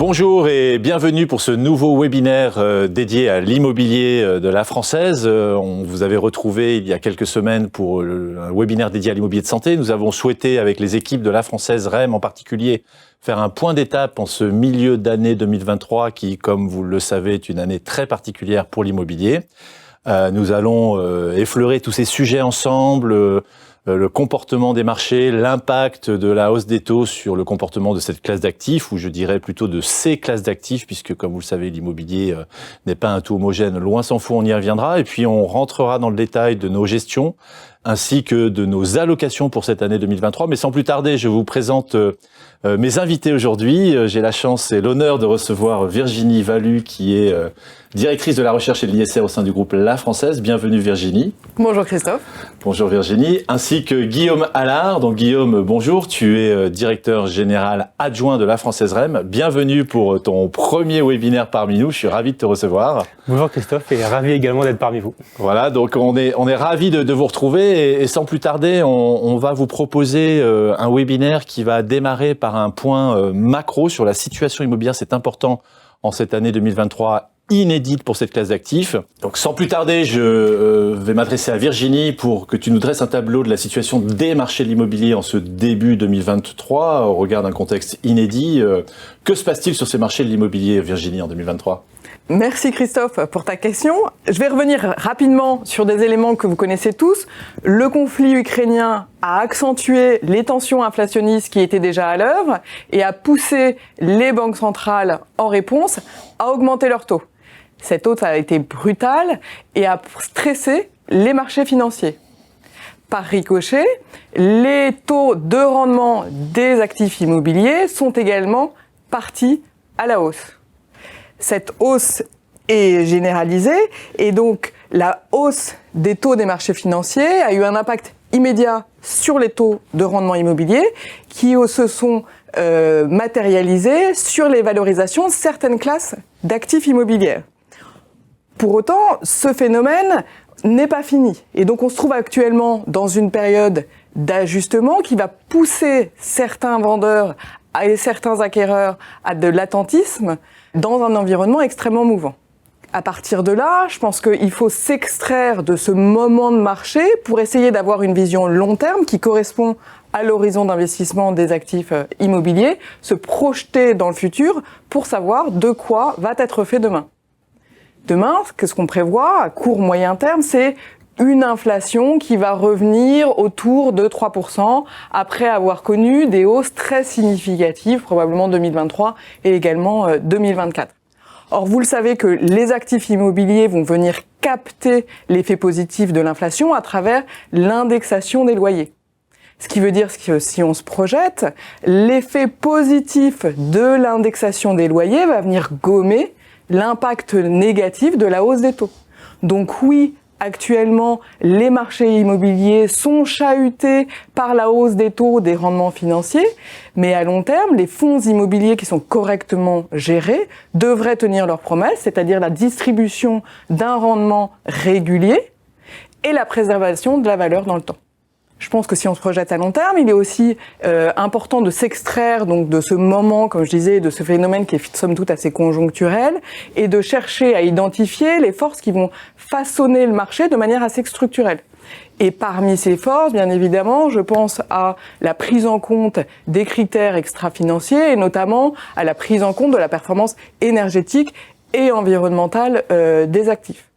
Bonjour et bienvenue pour ce nouveau webinaire dédié à l'immobilier de La Française. On vous avait retrouvé il y a quelques semaines pour un webinaire dédié à l'immobilier de santé. Nous avons souhaité, avec les équipes de La Française, REM en particulier, faire un point d'étape en ce milieu d'année 2023 qui, comme vous le savez, est une année très particulière pour l'immobilier. Nous allons effleurer tous ces sujets ensemble, le comportement des marchés, l'impact de la hausse des taux sur le comportement de cette classe d'actifs, ou je dirais plutôt de ces classes d'actifs, puisque comme vous le savez, l'immobilier n'est pas un tout homogène, loin s'en faut, on y reviendra. Et puis on rentrera dans le détail de nos gestions, ainsi que de nos allocations pour cette année 2023. Mais sans plus tarder, je vous présente mes invités aujourd'hui. J'ai la chance et l'honneur de recevoir Virginie Valu, qui est directrice de la recherche et de l'ISR au sein du groupe La Française. Bienvenue Virginie. Bonjour Christophe. Bonjour Virginie, ainsi que Guillaume Allard. Donc Guillaume, bonjour, tu es directeur général adjoint de La Française REM. Bienvenue pour ton premier webinaire parmi nous, je suis ravi de te recevoir. Bonjour Christophe et ravi également d'être parmi vous. Voilà, donc on est ravis de vous retrouver et sans plus tarder, on va vous proposer un webinaire qui va démarrer par un point macro sur la situation immobilière. C'est important en cette année 2023 inédite pour cette classe d'actifs. Donc sans plus tarder, je vais m'adresser à Virginie pour que tu nous dresses un tableau de la situation des marchés de l'immobilier en ce début 2023 au regard d'un contexte inédit. Que se passe-t-il sur ces marchés de l'immobilier, Virginie, en 2023 ? Merci Christophe pour ta question. Je vais revenir rapidement sur des éléments que vous connaissez tous. Le conflit ukrainien a accentué les tensions inflationnistes qui étaient déjà à l'œuvre et a poussé les banques centrales en réponse à augmenter leurs taux. Cette hausse a été brutale et a stressé les marchés financiers. Par ricochet, les taux de rendement des actifs immobiliers sont également partis à la hausse. Cette hausse est généralisée et donc la hausse des taux des marchés financiers a eu un impact immédiat sur les taux de rendement immobilier qui se sont matérialisés sur les valorisations de certaines classes d'actifs immobiliers. Pour autant, ce phénomène n'est pas fini et donc on se trouve actuellement dans une période d'ajustement qui va pousser certains vendeurs et certains acquéreurs à de l'attentisme dans un environnement extrêmement mouvant. À partir de là, je pense qu'il faut s'extraire de ce moment de marché pour essayer d'avoir une vision long terme qui correspond à l'horizon d'investissement des actifs immobiliers, se projeter dans le futur pour savoir de quoi va être fait demain. Demain, ce qu'on prévoit à court moyen terme, c'est une inflation qui va revenir autour de 3% après avoir connu des hausses très significatives, probablement 2023 et également 2024. Or, vous le savez que les actifs immobiliers vont venir capter l'effet positif de l'inflation à travers l'indexation des loyers. Ce qui veut dire que si on se projette, l'effet positif de l'indexation des loyers va venir gommer l'impact négatif de la hausse des taux. Donc oui, actuellement, les marchés immobiliers sont chahutés par la hausse des taux des rendements financiers, mais à long terme, les fonds immobiliers qui sont correctement gérés devraient tenir leurs promesses, c'est-à-dire la distribution d'un rendement régulier et la préservation de la valeur dans le temps. Je pense que si on se projette à long terme, il est aussi important de s'extraire donc de ce moment, comme je disais, de ce phénomène qui est somme toute assez conjoncturel, et de chercher à identifier les forces qui vont façonner le marché de manière assez structurelle. Et parmi ces forces, bien évidemment, je pense à la prise en compte des critères extra-financiers et notamment à la prise en compte de la performance énergétique et environnementale des actifs.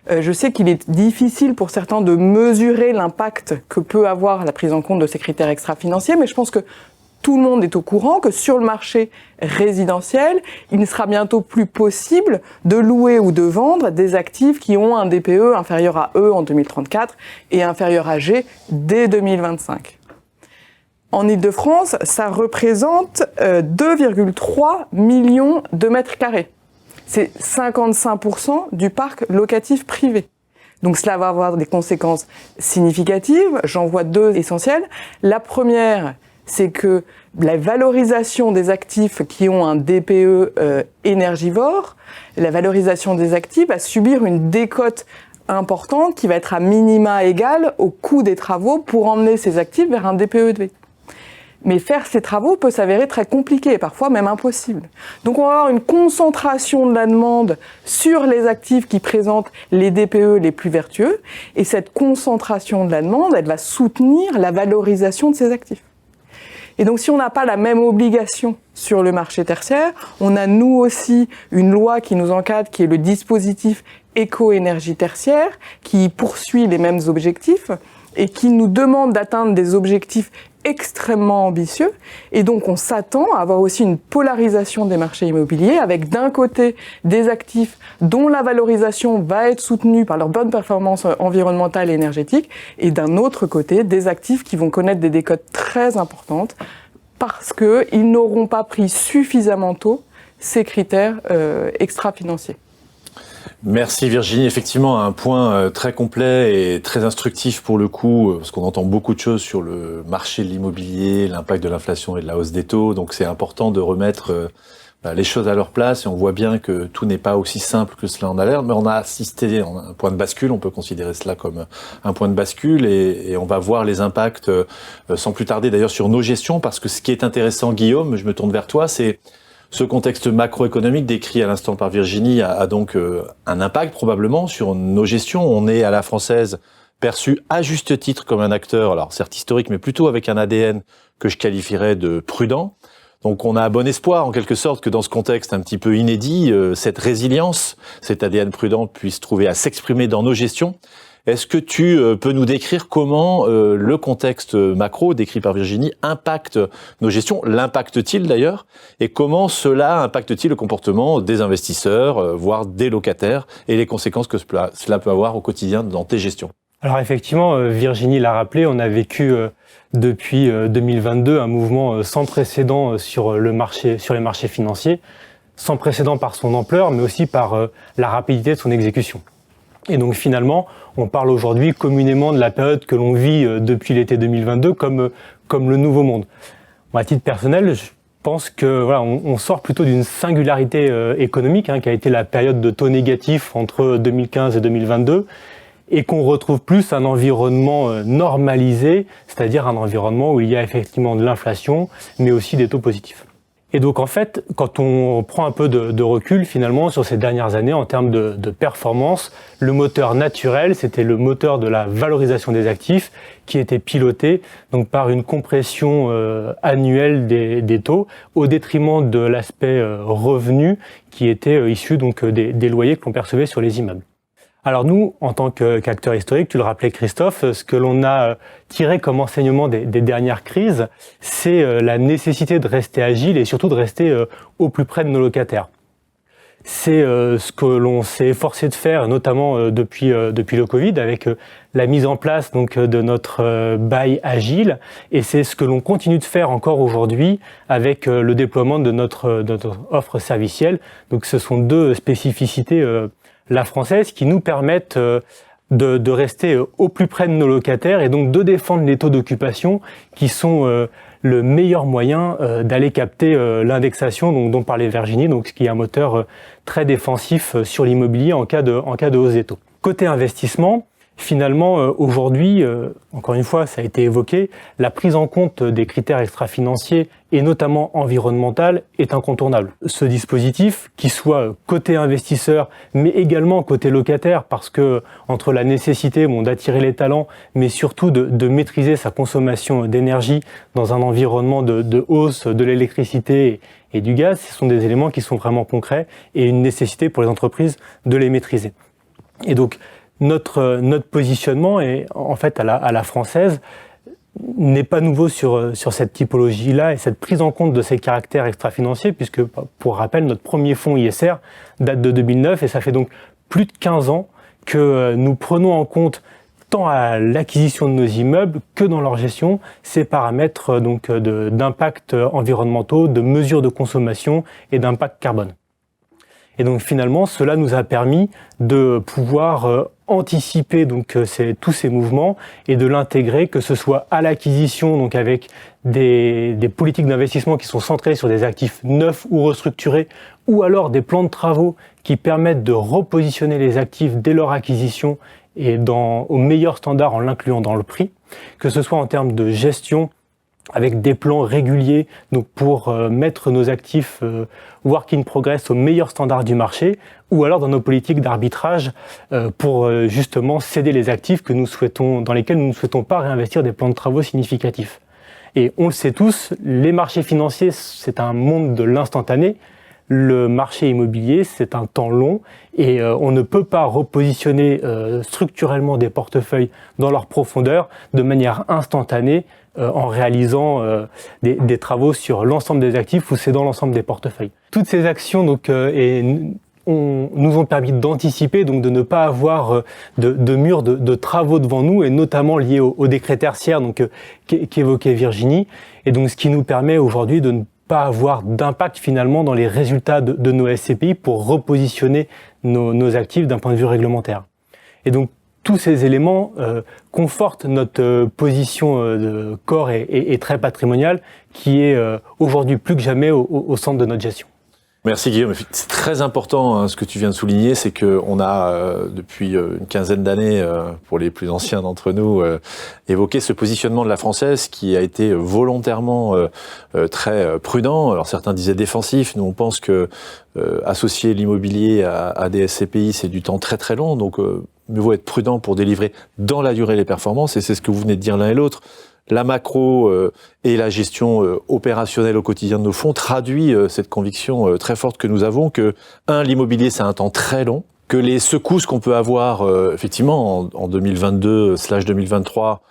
Je sais qu'il est difficile pour certains de mesurer l'impact que peut avoir la prise en compte de ces critères extra-financiers, mais je pense que tout le monde est au courant que sur le marché résidentiel, il ne sera bientôt plus possible de louer ou de vendre des actifs qui ont un DPE inférieur à E en 2034 et inférieur à G dès 2025. En Île-de-France, ça représente 2,3 millions de mètres carrés. C'est 55% du parc locatif privé. Donc cela va avoir des conséquences significatives. J'en vois deux essentielles. La première, c'est que la valorisation des actifs qui ont un DPE énergivore, la valorisation des actifs va subir une décote importante qui va être à minima égale au coût des travaux pour emmener ces actifs vers un DPE élevé. Mais faire ces travaux peut s'avérer très compliqué, parfois même impossible. Donc on va avoir une concentration de la demande sur les actifs qui présentent les DPE les plus vertueux, et cette concentration de la demande, elle va soutenir la valorisation de ces actifs. Et donc si on n'a pas la même obligation sur le marché tertiaire, on a nous aussi une loi qui nous encadre, qui est le dispositif éco-énergie tertiaire, qui poursuit les mêmes objectifs et qui nous demande d'atteindre des objectifs extrêmement ambitieux. Et donc on s'attend à avoir aussi une polarisation des marchés immobiliers avec d'un côté des actifs dont la valorisation va être soutenue par leur bonne performance environnementale et énergétique, et d'un autre côté des actifs qui vont connaître des décotes très importantes parce qu'ils n'auront pas pris suffisamment tôt ces critères extra-financiers. Merci Virginie. Effectivement, un point très complet et très instructif pour le coup, parce qu'on entend beaucoup de choses sur le marché de l'immobilier, l'impact de l'inflation et de la hausse des taux. Donc c'est important de remettre les choses à leur place, et on voit bien que tout n'est pas aussi simple que cela en a l'air, mais on a assisté à un point de bascule, on peut considérer cela comme un point de bascule, et on va voir les impacts sans plus tarder d'ailleurs sur nos gestions, parce que ce qui est intéressant, Guillaume, je me tourne vers toi, c'est ce contexte macroéconomique décrit à l'instant par Virginie a donc un impact probablement sur nos gestions. On est à la française perçu à juste titre comme un acteur, alors certes historique, mais plutôt avec un ADN que je qualifierais de prudent. Donc on a bon espoir en quelque sorte que dans ce contexte un petit peu inédit, cette résilience, cet ADN prudent puisse trouver à s'exprimer dans nos gestions. Est-ce que tu peux nous décrire comment le contexte macro décrit par Virginie impacte nos gestions, l'impacte-t-il d'ailleurs, et comment cela impacte-t-il le comportement des investisseurs, voire des locataires, et les conséquences que cela peut avoir au quotidien dans tes gestions? Alors effectivement, Virginie l'a rappelé, on a vécu depuis 2022 un mouvement sans précédent sur les marchés financiers, sans précédent par son ampleur, mais aussi par la rapidité de son exécution. Et donc finalement, on parle aujourd'hui communément de la période que l'on vit depuis l'été 2022 comme le nouveau monde. Moi, à titre personnel, je pense que voilà, on sort plutôt d'une singularité économique qui a été la période de taux négatifs entre 2015 et 2022, et qu'on retrouve plus un environnement normalisé, c'est-à-dire un environnement où il y a effectivement de l'inflation, mais aussi des taux positifs. Et donc en fait, quand on prend un peu de recul finalement sur ces dernières années en termes de performance, le moteur naturel, c'était le moteur de la valorisation des actifs qui était piloté donc par une compression annuelle des taux au détriment de l'aspect revenu qui était issu donc des loyers que l'on percevait sur les immeubles. Alors nous, en tant qu'acteurs historiques, tu le rappelais Christophe, ce que l'on a tiré comme enseignement des dernières crises, c'est la nécessité de rester agile et surtout de rester au plus près de nos locataires. C'est ce que l'on s'est efforcé de faire, notamment depuis le Covid, avec la mise en place donc de notre bail agile, et c'est ce que l'on continue de faire encore aujourd'hui avec le déploiement de notre offre servicielle. Donc ce sont deux spécificités la française qui nous permettent de rester au plus près de nos locataires et donc de défendre les taux d'occupation qui sont le meilleur moyen d'aller capter l'indexation dont parlait Virginie, donc ce qui est un moteur très défensif sur l'immobilier en cas de hausse des taux. Côté investissement, finalement, aujourd'hui, encore une fois, ça a été évoqué, la prise en compte des critères extra-financiers et notamment environnemental est incontournable. Ce dispositif, qui soit côté investisseur, mais également côté locataire, parce que entre la nécessité d'attirer les talents, mais surtout de maîtriser sa consommation d'énergie dans un environnement de hausse de l'électricité et du gaz, ce sont des éléments qui sont vraiment concrets et une nécessité pour les entreprises de les maîtriser. Et donc, notre positionnement est en fait à la française n'est pas nouveau sur cette typologie-là et cette prise en compte de ces caractères extra-financiers, puisque pour rappel, notre premier fonds ISR date de 2009 et ça fait donc plus de 15 ans que nous prenons en compte tant à l'acquisition de nos immeubles que dans leur gestion ces paramètres donc d'impact environnementaux, de mesures de consommation et d'impact carbone. Et donc finalement, cela nous a permis de pouvoir anticiper donc tous ces mouvements et de l'intégrer, que ce soit à l'acquisition, donc avec des politiques d'investissement qui sont centrées sur des actifs neufs ou restructurés, ou alors des plans de travaux qui permettent de repositionner les actifs dès leur acquisition et au meilleur standard en l'incluant dans le prix, que ce soit en termes de gestion avec des plans réguliers donc pour mettre nos actifs work in progress au meilleur standard du marché, ou alors dans nos politiques d'arbitrage pour justement céder les actifs dans lesquels nous ne souhaitons pas réinvestir des plans de travaux significatifs. Et on le sait tous, les marchés financiers, c'est un monde de l'instantané. Le marché immobilier, c'est un temps long et on ne peut pas repositionner structurellement des portefeuilles dans leur profondeur de manière instantanée en réalisant des travaux sur l'ensemble des actifs ou cédant l'ensemble des portefeuilles. Toutes ces actions nous ont permis d'anticiper, donc de ne pas avoir de mur de travaux devant nous, et notamment liés au décret tertiaire qu'évoquait Virginie, et donc ce qui nous permet aujourd'hui de ne pas avoir d'impact finalement dans les résultats de nos SCPI pour repositionner nos actifs d'un point de vue réglementaire. Et donc tous ces éléments confortent notre position de core et très patrimoniale qui est aujourd'hui plus que jamais au centre de notre gestion. Merci Guillaume. C'est très important hein, ce que tu viens de souligner, c'est qu'on a depuis une quinzaine d'années, pour les plus anciens d'entre nous, évoqué ce positionnement de la Française qui a été volontairement très prudent. Alors certains disaient défensif, nous on pense que associer l'immobilier à des SCPI c'est du temps très très long, donc mieux vaut être prudent pour délivrer dans la durée les performances, et c'est ce que vous venez de dire l'un et l'autre. La macro et la gestion opérationnelle au quotidien de nos fonds traduit cette conviction très forte que nous avons que, l'immobilier c'est un temps très long, que les secousses qu'on peut avoir effectivement en 2022/2023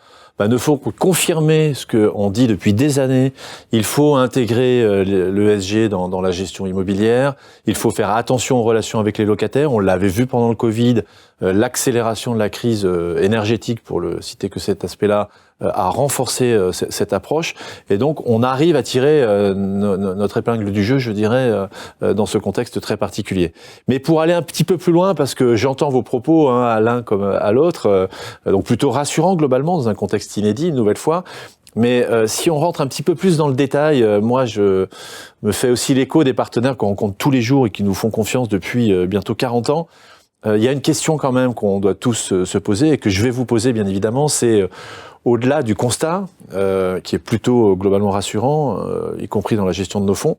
ne faut que confirmer ce qu'on dit depuis des années. Il faut intégrer l'ESG dans la gestion immobilière. Il faut faire attention aux relations avec les locataires. On l'avait vu pendant le Covid, l'accélération de la crise énergétique, pour le citer que cet aspect-là, a renforcé cette approche. Et donc, on arrive à tirer notre épingle du jeu, je dirais, dans ce contexte très particulier. Mais pour aller un petit peu plus loin, parce que j'entends vos propos, hein, à l'un comme à l'autre, donc plutôt rassurant globalement dans un contexte inédit, une nouvelle fois. Mais si on rentre un petit peu plus dans le détail, moi je me fais aussi l'écho des partenaires qu'on rencontre tous les jours et qui nous font confiance depuis bientôt 40 ans. Il y a une question quand même qu'on doit tous se poser et que je vais vous poser bien évidemment, c'est au-delà du constat, qui est plutôt globalement rassurant, y compris dans la gestion de nos fonds,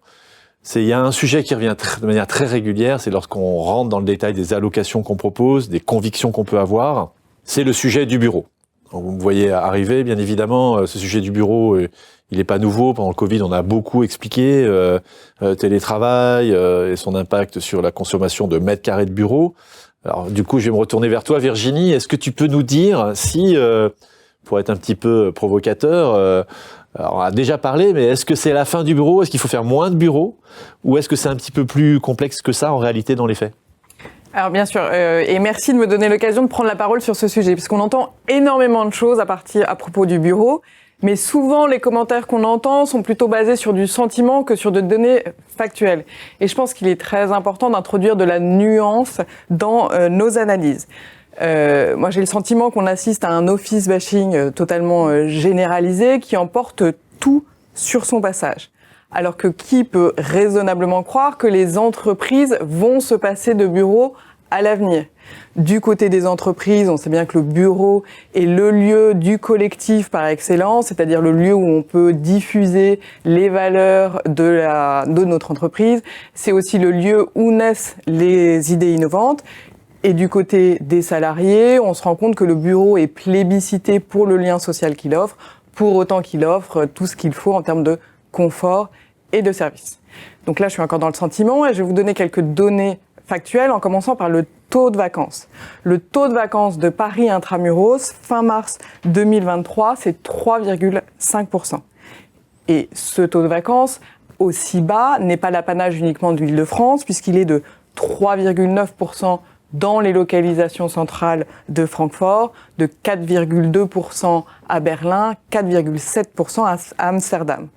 il y a un sujet qui revient de manière très régulière, c'est lorsqu'on rentre dans le détail des allocations qu'on propose, des convictions qu'on peut avoir, c'est le sujet du bureau. Donc, vous me voyez arriver, bien évidemment, ce sujet du bureau, il n'est pas nouveau. Pendant le Covid, on a beaucoup expliqué télétravail et son impact sur la consommation de mètres carrés de bureau. Alors, du coup, je vais me retourner vers toi, Virginie. Est-ce que tu peux nous dire si, pour être un petit peu provocateur, alors on a déjà parlé, mais est-ce que c'est la fin du bureau? Est-ce qu'il faut faire moins de bureaux? Ou est-ce que c'est un petit peu plus complexe que ça, en réalité, dans les faits? Alors bien sûr, et merci de me donner l'occasion de prendre la parole sur ce sujet, parce qu'on entend énormément de choses à propos du bureau, mais souvent les commentaires qu'on entend sont plutôt basés sur du sentiment que sur de données factuelles. Et je pense qu'il est très important d'introduire de la nuance dans nos analyses. Moi j'ai le sentiment qu'on assiste à un office bashing totalement généralisé qui emporte tout sur son passage. Alors que qui peut raisonnablement croire que les entreprises vont se passer de bureaux à l'avenir? Du côté des entreprises, on sait bien que le bureau est le lieu du collectif par excellence, c'est-à-dire le lieu où on peut diffuser les valeurs de notre entreprise. C'est aussi le lieu où naissent les idées innovantes. Et du côté des salariés, on se rend compte que le bureau est plébiscité pour le lien social qu'il offre, pour autant qu'il offre tout ce qu'il faut en termes de confort et de service. Donc là, je suis encore dans le sentiment et je vais vous donner quelques données factuelles en commençant par le taux de vacances. Le taux de vacances de Paris Intramuros, fin mars 2023, c'est 3,5%. Et ce taux de vacances aussi bas n'est pas l'apanage uniquement de l'Île-de-France puisqu'il est de 3,9% dans les localisations centrales de Francfort, de 4,2% à Berlin, 4,7% à Amsterdam.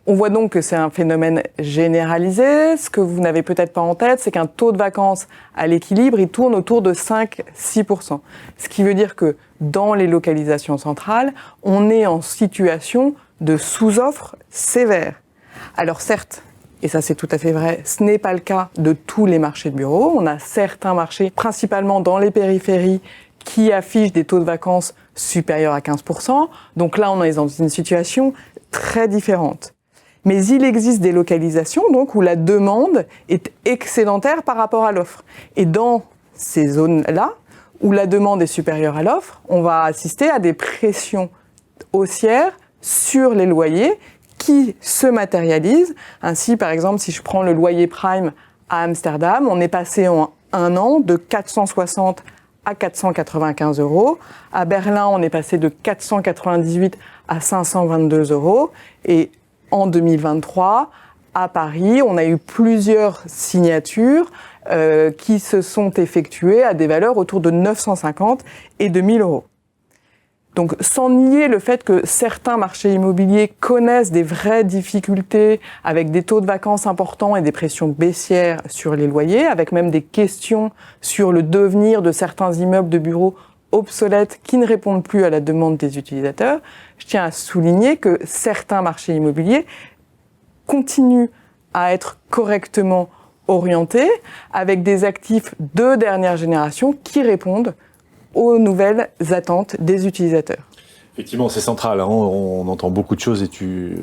On voit donc que c'est un phénomène généralisé. Ce que vous n'avez peut-être pas en tête, c'est qu'un taux de vacances à l'équilibre, il tourne autour de 5-6%. Ce qui veut dire que dans les localisations centrales, on est en situation de sous-offre sévère. Alors certes, et ça c'est tout à fait vrai, ce n'est pas le cas de tous les marchés de bureaux. On a certains marchés, principalement dans les périphéries, qui affichent des taux de vacances supérieurs à 15%. Donc là, on est dans une situation très différentes. Mais il existe des localisations donc, où la demande est excédentaire par rapport à l'offre. Et dans ces zones-là, où la demande est supérieure à l'offre, on va assister à des pressions haussières sur les loyers qui se matérialisent. Ainsi, par exemple, si je prends le loyer prime à Amsterdam, on est passé en un an de 460 à 495 €. À Berlin, on est passé de 498 à 522 €. Et en 2023, à Paris, on a eu plusieurs signatures qui se sont effectuées à des valeurs autour de 950 et de 1000 €. Donc, sans nier le fait que certains marchés immobiliers connaissent des vraies difficultés avec des taux de vacances importants et des pressions baissières sur les loyers, avec même des questions sur le devenir de certains immeubles de bureaux obsolètes qui ne répondent plus à la demande des utilisateurs, je tiens à souligner que certains marchés immobiliers continuent à être correctement orientés avec des actifs de dernière génération qui répondent aux nouvelles attentes des utilisateurs. Effectivement, c'est central. Hein. On entend beaucoup de choses et tu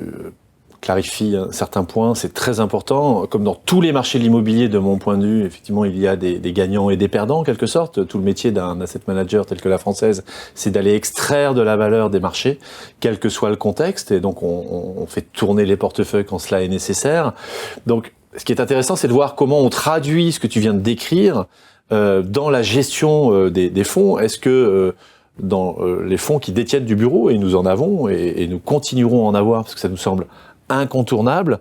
clarifies certains points. C'est très important. Comme dans tous les marchés de l'immobilier, de mon point de vue, effectivement, il y a des gagnants et des perdants, en quelque sorte. Tout le métier d'un asset manager tel que la Française, c'est d'aller extraire de la valeur des marchés, quel que soit le contexte. Et donc, on fait tourner les portefeuilles quand cela est nécessaire. Donc, ce qui est intéressant, c'est de voir comment on traduit ce que tu viens de décrire dans la gestion des fonds. Est-ce que dans les fonds qui détiennent du bureau, et nous en avons, et nous continuerons à en avoir, parce que ça nous semble incontournable,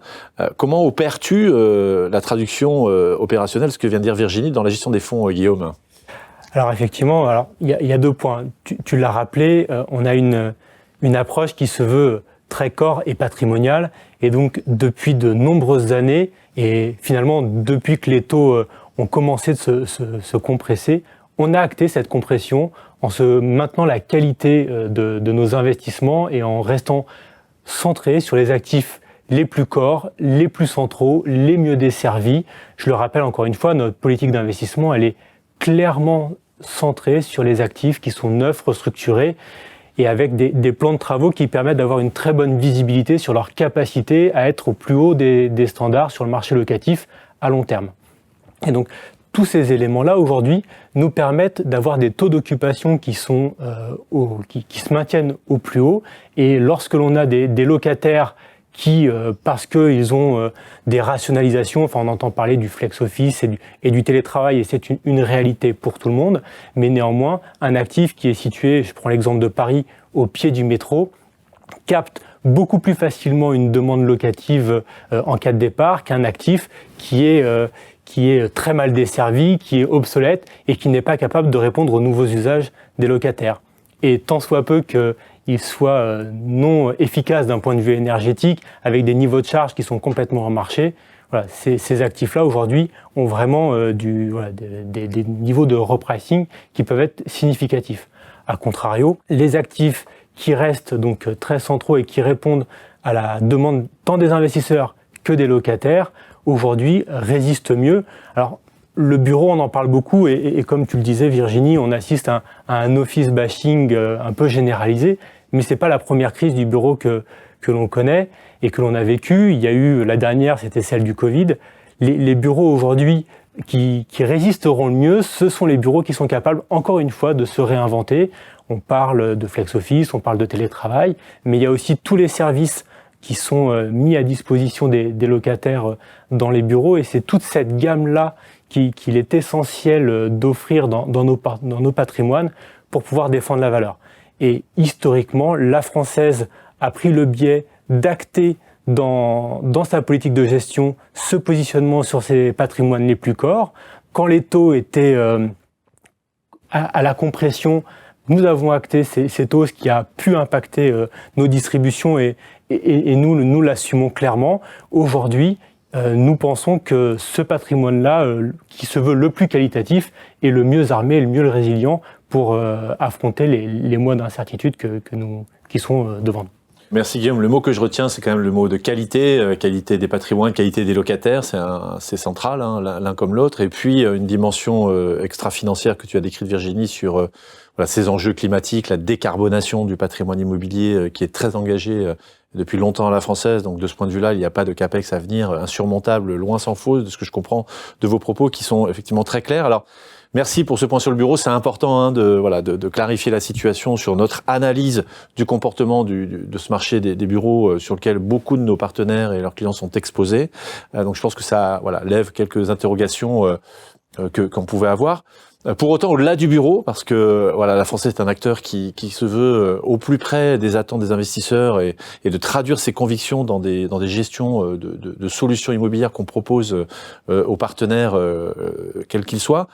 comment opères-tu la traduction opérationnelle, ce que vient de dire Virginie, dans la gestion des fonds, Guillaume? Alors effectivement, il y a 2 points. Tu l'as rappelé, on a une approche qui se veut très corps et patrimoniale, et donc depuis de nombreuses années, et finalement depuis que les taux ont commencé de se compresser, on a acté cette compression en se maintenant la qualité de nos investissements et en restant centré sur les actifs les plus corps, les plus centraux, les mieux desservis. Je le rappelle encore une fois, notre politique d'investissement, elle est clairement centrée sur les actifs qui sont neufs, restructurés, et avec des plans de travaux qui permettent d'avoir une très bonne visibilité sur leur capacité à être au plus haut des standards sur le marché locatif à long terme. Et donc, tous ces éléments-là, aujourd'hui, nous permettent d'avoir des taux d'occupation qui sont qui se maintiennent au plus haut. Et lorsque l'on a des locataires qui, parce qu'ils ont des rationalisations, enfin on entend parler du flex office et du télétravail, et c'est une réalité pour tout le monde, mais néanmoins, un actif qui est situé, je prends l'exemple de Paris, au pied du métro, capte beaucoup plus facilement une demande locative en cas de départ qu'un actif qui est très mal desservi, qui est obsolète et qui n'est pas capable de répondre aux nouveaux usages des locataires. Et tant soit peu qu'il soit non efficace d'un point de vue énergétique, avec des niveaux de charge qui sont complètement en marché, voilà, ces actifs-là aujourd'hui ont vraiment des niveaux de repricing qui peuvent être significatifs. A contrario, les actifs qui restent donc très centraux et qui répondent à la demande tant des investisseurs que des locataires, aujourd'hui résistent mieux. Alors, le bureau, on en parle beaucoup et comme tu le disais, Virginie, on assiste à un office bashing un peu généralisé, mais c'est pas la première crise du bureau que l'on connaît et que l'on a vécue. Il y a eu, la dernière, c'était celle du Covid. Les bureaux aujourd'hui qui résisteront le mieux, ce sont les bureaux qui sont capables, encore une fois, de se réinventer. On parle de flex office, on parle de télétravail, mais il y a aussi tous les services qui sont mis à disposition des locataires dans les bureaux, et c'est toute cette gamme-là qu'il est essentiel d'offrir dans nos patrimoines pour pouvoir défendre la valeur. Et historiquement, la Française a pris le biais d'acter dans sa politique de gestion ce positionnement sur ses patrimoines les plus corps. Quand les taux étaient à la compression, nous avons acté ces taux, ce qui a pu impacter nos distributions et nous l'assumons clairement. Aujourd'hui, nous pensons que ce patrimoine-là, qui se veut le plus qualitatif, est le mieux armé et le mieux résilient pour affronter les mois d'incertitude qui sont devant nous. Merci Guillaume. Le mot que je retiens, c'est quand même le mot de qualité, qualité des patrimoines, qualité des locataires, c'est central, hein, l'un comme l'autre. Et puis une dimension extra-financière que tu as décrite Virginie sur ces enjeux climatiques, la décarbonation du patrimoine immobilier qui est très engagé depuis longtemps à la française. Donc de ce point de vue-là, il n'y a pas de capex à venir insurmontable, loin s'en faut, de ce que je comprends de vos propos qui sont effectivement très clairs. Alors, merci pour ce point sur le bureau. C'est important de clarifier la situation sur notre analyse du comportement de ce marché des bureaux sur lequel beaucoup de nos partenaires et leurs clients sont exposés. Donc je pense que ça lève quelques interrogations qu'on pouvait avoir. Pour autant, au-delà du bureau, parce que la Française est un acteur qui se veut au plus près des attentes des investisseurs et de traduire ses convictions dans des gestions de solutions immobilières qu'on propose aux partenaires, quels qu'ils soient.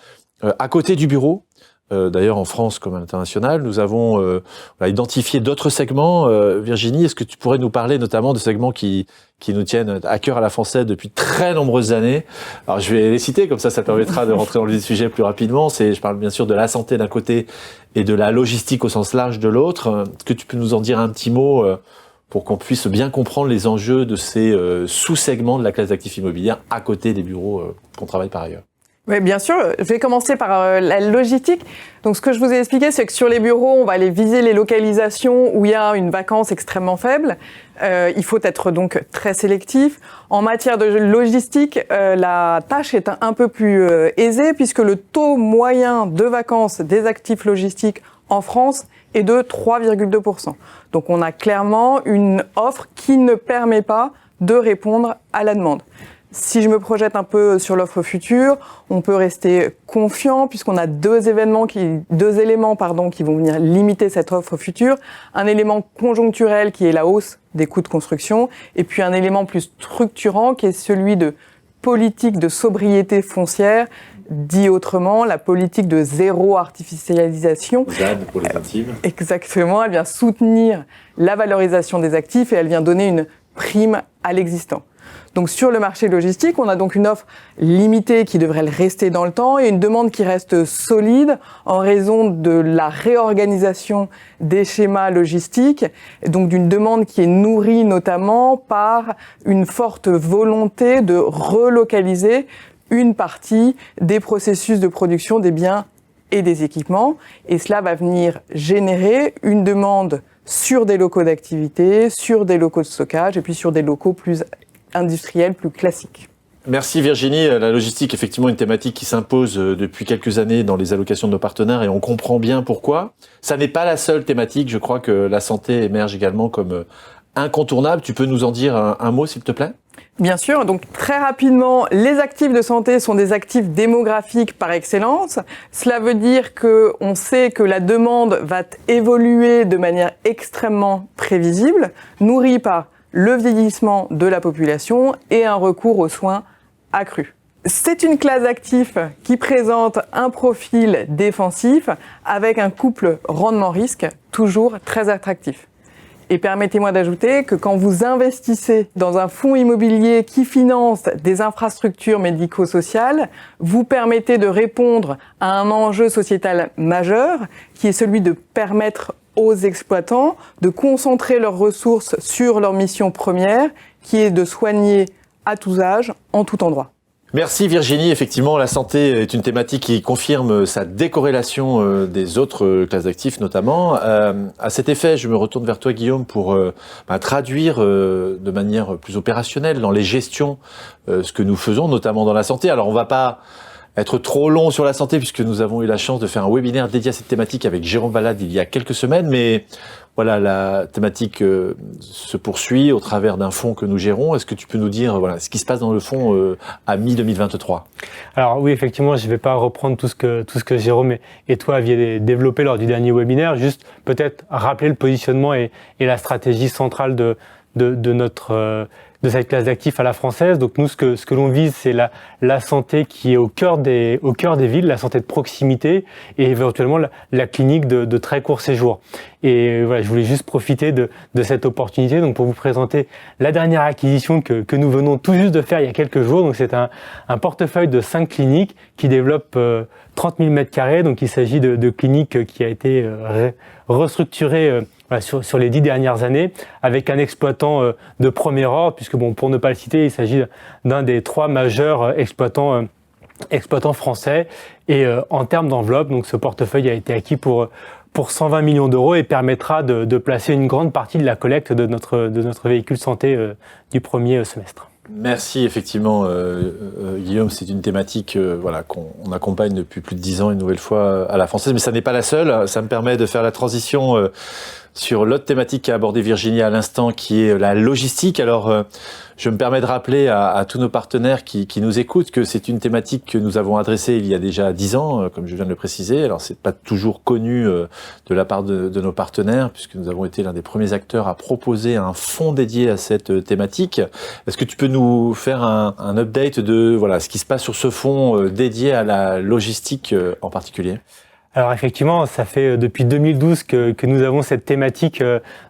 À côté du bureau, d'ailleurs en France comme à l'international, nous avons identifié d'autres segments. Virginie, est-ce que tu pourrais nous parler notamment de segments qui nous tiennent à cœur à la Française depuis très nombreuses années? Alors je vais les citer, comme ça permettra de rentrer dans le sujet plus rapidement. Je parle bien sûr de la santé d'un côté et de la logistique au sens large de l'autre. Est-ce que tu peux nous en dire un petit mot pour qu'on puisse bien comprendre les enjeux de ces sous-segments de la classe d'actifs immobiliers à côté des bureaux qu'on travaille par ailleurs? Oui, bien sûr. Je vais commencer par la logistique. Donc, ce que je vous ai expliqué, c'est que sur les bureaux, on va aller viser les localisations où il y a une vacance extrêmement faible. Il faut être donc très sélectif. En matière de logistique, la tâche est un peu plus aisée puisque le taux moyen de vacances des actifs logistiques en France est de 3,2%. Donc, on a clairement une offre qui ne permet pas de répondre à la demande. Si je me projette un peu sur l'offre future, on peut rester confiant puisqu'on a deux éléments qui vont venir limiter cette offre future. Un élément conjoncturel qui est la hausse des coûts de construction et puis un élément plus structurant qui est celui de politique de sobriété foncière, dit autrement la politique de zéro artificialisation. ZAD pour les intimes. Exactement, elle vient soutenir la valorisation des actifs et elle vient donner une prime à l'existant. Donc sur le marché logistique, on a donc une offre limitée qui devrait le rester dans le temps et une demande qui reste solide en raison de la réorganisation des schémas logistiques, donc d'une demande qui est nourrie notamment par une forte volonté de relocaliser une partie des processus de production des biens et des équipements. Et cela va venir générer une demande sur des locaux d'activité, sur des locaux de stockage et puis sur des locaux plus industriels, plus classiques. Merci Virginie. La logistique, effectivement, une thématique qui s'impose depuis quelques années dans les allocations de nos partenaires et on comprend bien pourquoi. Ça n'est pas la seule thématique. Je crois que la santé émerge également comme incontournable. Tu peux nous en dire un mot, s'il te plaît ? Bien sûr. Donc, très rapidement, les actifs de santé sont des actifs démographiques par excellence. Cela veut dire qu'on sait que la demande va évoluer de manière extrêmement prévisible, nourrie par le vieillissement de la population et un recours aux soins accru. C'est une classe d'actifs qui présente un profil défensif avec un couple rendement-risque toujours très attractif. Et permettez-moi d'ajouter que quand vous investissez dans un fonds immobilier qui finance des infrastructures médico-sociales, vous permettez de répondre à un enjeu sociétal majeur qui est celui de permettre aux exploitants de concentrer leurs ressources sur leur mission première, qui est de soigner à tous âges, en tout endroit. Merci Virginie. Effectivement, la santé est une thématique qui confirme sa décorrélation des autres classes d'actifs notamment. À cet effet, je me retourne vers toi Guillaume pour traduire de manière plus opérationnelle dans les gestions ce que nous faisons, notamment dans la santé. Alors on va pas être trop long sur la santé puisque nous avons eu la chance de faire un webinaire dédié à cette thématique avec Jérôme Valade il y a quelques semaines, mais voilà, la thématique se poursuit au travers d'un fonds que nous gérons. Est-ce que tu peux nous dire ce qui se passe dans le fonds à mi-2023 ? Alors oui, effectivement, je ne vais pas reprendre tout ce que Jérôme et toi aviez développé lors du dernier webinaire, juste peut-être rappeler le positionnement et la stratégie centrale de cette classe d'actifs à la française. Donc nous, ce que l'on vise, c'est la santé qui est au cœur des villes, la santé de proximité et éventuellement la clinique de très court séjour. Et voilà, je voulais juste profiter de cette opportunité donc pour vous présenter la dernière acquisition que nous venons tout juste de faire il y a quelques jours. Donc c'est un portefeuille de 5 cliniques qui développe 30 000 m². Donc il s'agit de cliniques qui a été restructurées sur les 10 dernières années, avec un exploitant de premier ordre, puisque pour ne pas le citer, il s'agit d'un des 3 majeurs exploitants français. Et en termes d'enveloppe, donc ce portefeuille a été acquis pour 120 millions d'euros et permettra de placer une grande partie de la collecte de notre véhicule santé du premier semestre. Merci, effectivement, Guillaume. C'est une thématique qu'on accompagne depuis plus de 10 ans, une nouvelle fois, à la française. Mais ça n'est pas la seule. Ça me permet de faire la transition sur l'autre thématique qu'a abordée Virginie à l'instant, qui est la logistique. Alors, je me permets de rappeler à tous nos partenaires qui nous écoutent que c'est une thématique que nous avons adressée il y a déjà 10 ans, comme je viens de le préciser. Alors, c'est pas toujours connu de la part de nos partenaires, puisque nous avons été l'un des premiers acteurs à proposer un fonds dédié à cette thématique. Est-ce que tu peux nous faire un update de ce qui se passe sur ce fonds dédié à la logistique en particulier ? Alors effectivement, ça fait depuis 2012 que nous avons cette thématique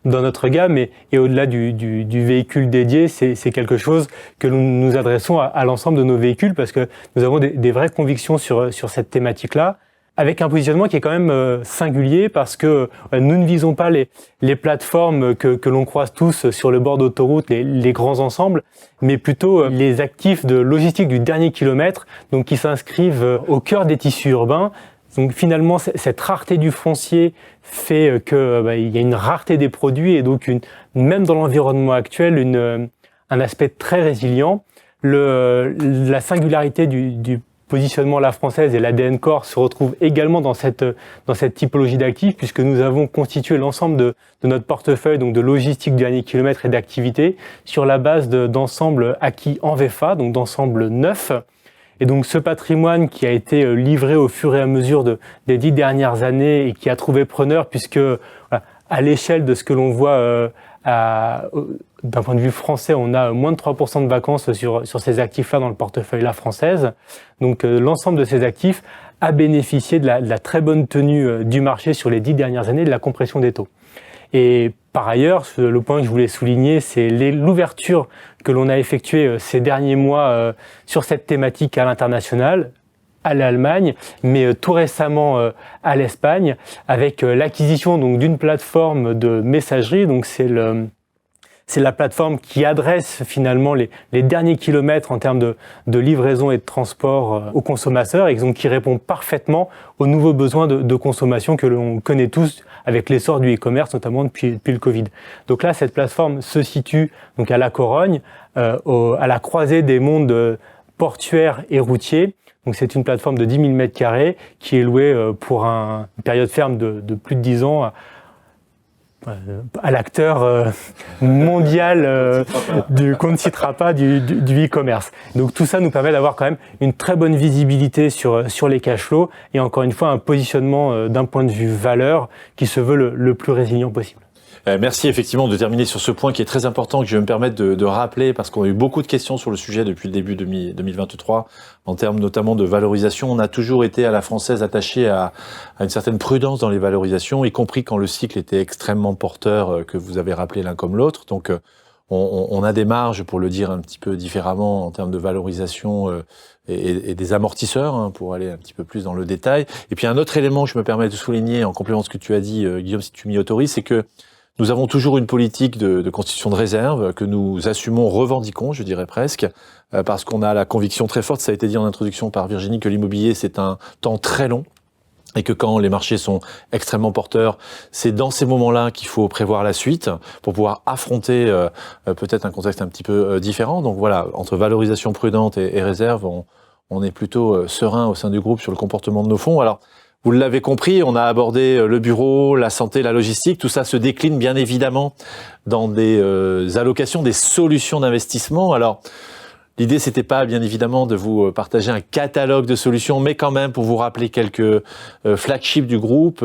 dans notre gamme et au-delà du véhicule dédié, c'est quelque chose que nous adressons à l'ensemble de nos véhicules parce que nous avons des vraies convictions sur cette thématique-là, avec un positionnement qui est quand même singulier parce que nous ne visons pas les plateformes que l'on croise tous sur le bord d'autoroute, les grands ensembles, mais plutôt les actifs de logistique du dernier kilomètre, donc qui s'inscrivent au cœur des tissus urbains. Donc finalement, cette rareté du foncier fait il y a une rareté des produits et donc même dans l'environnement actuel, un aspect très résilient. La singularité du positionnement à la française et l'ADN Core se retrouve également dans cette typologie d'actifs puisque nous avons constitué l'ensemble de notre portefeuille donc de logistique du dernier kilomètre et d'activités sur la base d'ensembles acquis en VFA, donc d'ensembles neufs. Et donc ce patrimoine qui a été livré au fur et à mesure des 10 dernières années et qui a trouvé preneur puisque à l'échelle de ce que l'on voit d'un point de vue français, on a moins de 3% de vacances sur ces actifs-là dans le portefeuille La Française. Donc l'ensemble de ces actifs a bénéficié de la très bonne tenue du marché sur les 10 dernières années de la compression des taux. Et par ailleurs, le point que je voulais souligner, c'est l'ouverture que l'on a effectuée ces derniers mois sur cette thématique à l'international, à l'Allemagne, mais tout récemment à l'Espagne, avec l'acquisition donc d'une plateforme de messagerie. Donc c'est la plateforme qui adresse finalement les derniers kilomètres en termes de livraison et de transport aux consommateurs et donc qui répond parfaitement aux nouveaux besoins de consommation que l'on connaît tous avec l'essor du e-commerce, notamment depuis le Covid. Donc là, cette plateforme se situe donc à La Corogne, à la croisée des mondes portuaires et routiers. Donc c'est une plateforme de 10 000 m² qui est louée pour une période ferme de plus de 10 ans à l'acteur mondial qu'on ne citera pas du e-commerce. Donc tout ça nous permet d'avoir quand même une très bonne visibilité sur les cash flows et encore une fois un positionnement d'un point de vue valeur qui se veut le plus résilient possible. Merci effectivement de terminer sur ce point qui est très important que je vais me permettre de rappeler parce qu'on a eu beaucoup de questions sur le sujet depuis le début 2023 en termes notamment de valorisation. On a toujours été à la française attaché à une certaine prudence dans les valorisations, y compris quand le cycle était extrêmement porteur que vous avez rappelé l'un comme l'autre. Donc on a des marges, pour le dire un petit peu différemment, en termes de valorisation et des amortisseurs, pour aller un petit peu plus dans le détail. Et puis un autre élément que je me permets de souligner en complément de ce que tu as dit, Guillaume, si tu m'y autorises, c'est que nous avons toujours une politique de constitution de réserve que nous assumons, revendiquons, je dirais presque, parce qu'on a la conviction très forte, ça a été dit en introduction par Virginie, que l'immobilier c'est un temps très long et que quand les marchés sont extrêmement porteurs, c'est dans ces moments-là qu'il faut prévoir la suite pour pouvoir affronter peut-être un contexte un petit peu différent. Donc voilà, entre valorisation prudente et réserve, on est plutôt serein au sein du groupe sur le comportement de nos fonds. Alors, vous l'avez compris, on a abordé le bureau, la santé, la logistique. Tout ça se décline bien évidemment dans des allocations, des solutions d'investissement. Alors, l'idée, c'était pas, bien évidemment, de vous partager un catalogue de solutions, mais quand même pour vous rappeler quelques flagships du groupe,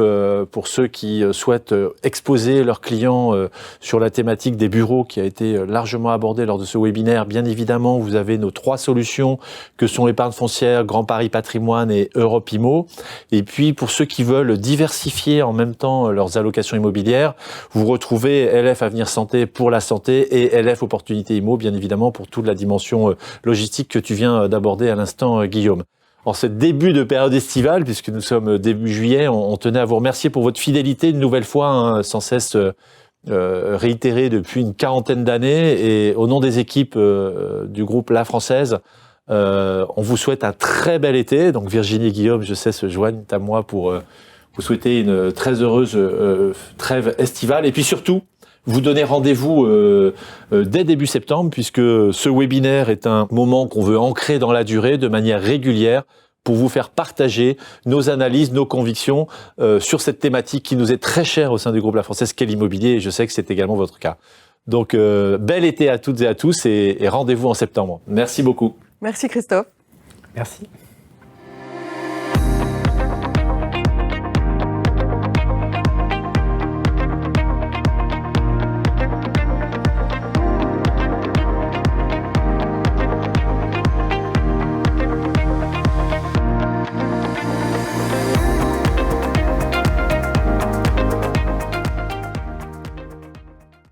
pour ceux qui souhaitent exposer leurs clients sur la thématique des bureaux qui a été largement abordée lors de ce webinaire. Bien évidemment, vous avez nos 3 solutions que sont l'épargne foncière, Grand Paris Patrimoine et Europe Immo. Et puis, pour ceux qui veulent diversifier en même temps leurs allocations immobilières, vous retrouvez LF Avenir Santé pour la santé et LF Opportunité Immo, bien évidemment, pour toute la dimension logistique que tu viens d'aborder à l'instant, Guillaume. en ce début de période estivale, puisque nous sommes début juillet. On tenait à vous remercier pour votre fidélité une nouvelle fois, hein, sans cesse réitérée depuis une quarantaine d'années. Et au nom des équipes du groupe La Française, on vous souhaite un très bel été. Donc Virginie et Guillaume, je sais, se joignent à moi pour vous souhaiter une très heureuse trêve estivale. Et puis surtout, vous donner rendez-vous dès début septembre, puisque ce webinaire est un moment qu'on veut ancrer dans la durée de manière régulière pour vous faire partager nos analyses, nos convictions sur cette thématique qui nous est très chère au sein du groupe La Française, qu'est l'immobilier, et je sais que c'est également votre cas. Donc, bel été à toutes et à tous, et rendez-vous en septembre. Merci beaucoup. Merci Christophe. Merci.